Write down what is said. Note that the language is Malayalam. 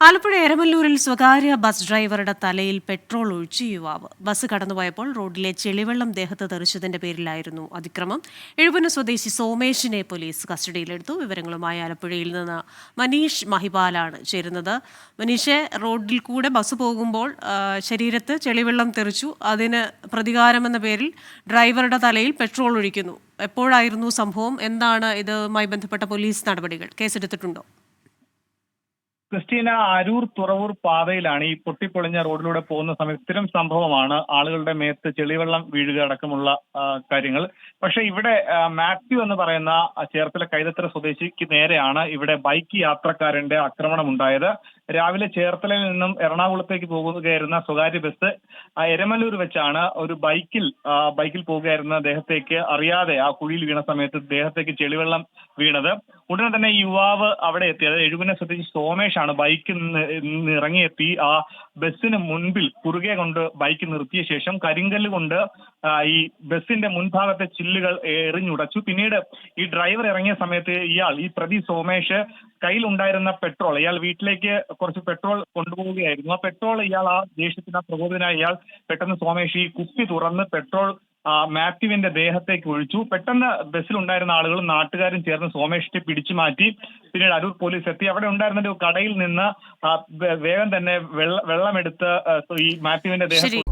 ആലപ്പുഴ എരമല്ലൂരിൽ സ്വകാര്യ ബസ് ഡ്രൈവറുടെ തലയിൽ പെട്രോൾ ഒഴിച്ച് യുവാവ്. ബസ് കടന്നുപോയപ്പോൾ റോഡിലെ ചെളിവെള്ളം ദേഹത്ത് തെറിച്ചതിന്റെ പേരിലായിരുന്നു അതിക്രമം. എഴുപുന്ന സ്വദേശി സോമേഷിനെ പോലീസ് കസ്റ്റഡിയിലെടുത്തു. വിവരങ്ങളുമായി ആലപ്പുഴയിൽ നിന്ന് മനീഷ് മഹിപാലാണ് ചേരുന്നത്. മനീഷെ, റോഡിൽ കൂടെ ബസ് പോകുമ്പോൾ ശരീരത്ത് ചെളിവെള്ളം തെറിച്ചു. അതിന് പ്രതികാരമെന്ന പേരിൽ ഡ്രൈവറുടെ തലയിൽ പെട്രോൾ ഒഴിക്കുന്നു. എപ്പോഴായിരുന്നു സംഭവം? എന്താണ് ഇതുമായി ബന്ധപ്പെട്ട പോലീസ് നടപടികൾ? കേസെടുത്തിട്ടുണ്ടോ? ക്രിസ്റ്റീന, അരൂർ തുറവൂർ പാതയിലാണ് ഈ പൊട്ടിപ്പൊളിഞ്ഞ റോഡിലൂടെ പോകുന്ന സമയത്ത് സ്ഥിരം സംഭവമാണ് ആളുകളുടെ മേത്ത് ചെളിവെള്ളം വീഴുക അടക്കമുള്ള കാര്യങ്ങൾ. പക്ഷെ ഇവിടെ മാത്യു എന്ന് പറയുന്ന ചേർത്തല കൈതത്തറ സ്വദേശിക്ക് നേരെയാണ് ഇവിടെ ബൈക്ക് യാത്രക്കാരന്റെ ആക്രമണം ഉണ്ടായത്. രാവിലെ ചേർത്തലയിൽ നിന്നും എറണാകുളത്തേക്ക് പോകുകയായിരുന്ന സ്വകാര്യ ബസ് എരമല്ലൂർ വെച്ചാണ് ഒരു ബൈക്കിൽ പോകുകയായിരുന്ന ദേഹത്തേക്ക് അറിയാതെ ആ കുഴിയിൽ വീണ സമയത്ത് ദേഹത്തേക്ക് ചെളിവെള്ളം വീണത്. ഉടനെ തന്നെ യുവാവ് അവിടെ എത്തിയത് എഴുപുന്ന സ്വദേശി സോമേഷാണ് ബൈക്കിൽ നിന്ന് ഇറങ്ങിയെത്തി ആ ബസ്സിന് മുൻപിൽ കുറുകെ കൊണ്ട് ബൈക്ക് നിർത്തിയ ശേഷം കരിങ്കല്ല് കൊണ്ട് ഈ ബസ്സിന്റെ മുൻഭാഗത്തെ ചില്ലുകൾ എറിഞ്ഞുടച്ചു. പിന്നീട് ഈ ഡ്രൈവർ ഇറങ്ങിയ സമയത്ത് ഈ പ്രതി സോമേഷ് കയ്യിലുണ്ടായിരുന്ന പെട്രോൾ, ഇയാൾ വീട്ടിലേക്ക് കുറച്ച് പെട്രോൾ കൊണ്ടുപോവുകയായിരുന്നു. ആ പെട്രോൾ ആ ദേഷ്യത്തിന് പ്രകോപിതനായ ഇയാൾ പെട്ടെന്ന് സോമേഷ് ഈ കുപ്പി തുറന്ന് പെട്രോൾ മാത്യുവിന്റെ ദേഹത്തേക്ക് ഒഴിച്ചു. പെട്ടെന്ന് ബസ്സിലുണ്ടായിരുന്ന ആളുകളും നാട്ടുകാരും ചേർന്ന് സോമേഷിനെ പിടിച്ചു മാറ്റി. പിന്നീട് അരൂർ പോലീസ് എത്തി. അവിടെ ഉണ്ടായിരുന്ന ഒരു കടയിൽ നിന്ന് വേഗം തന്നെ വെള്ളമെടുത്ത് ഈ മാത്യുവിന്റെ ദേഹത്ത്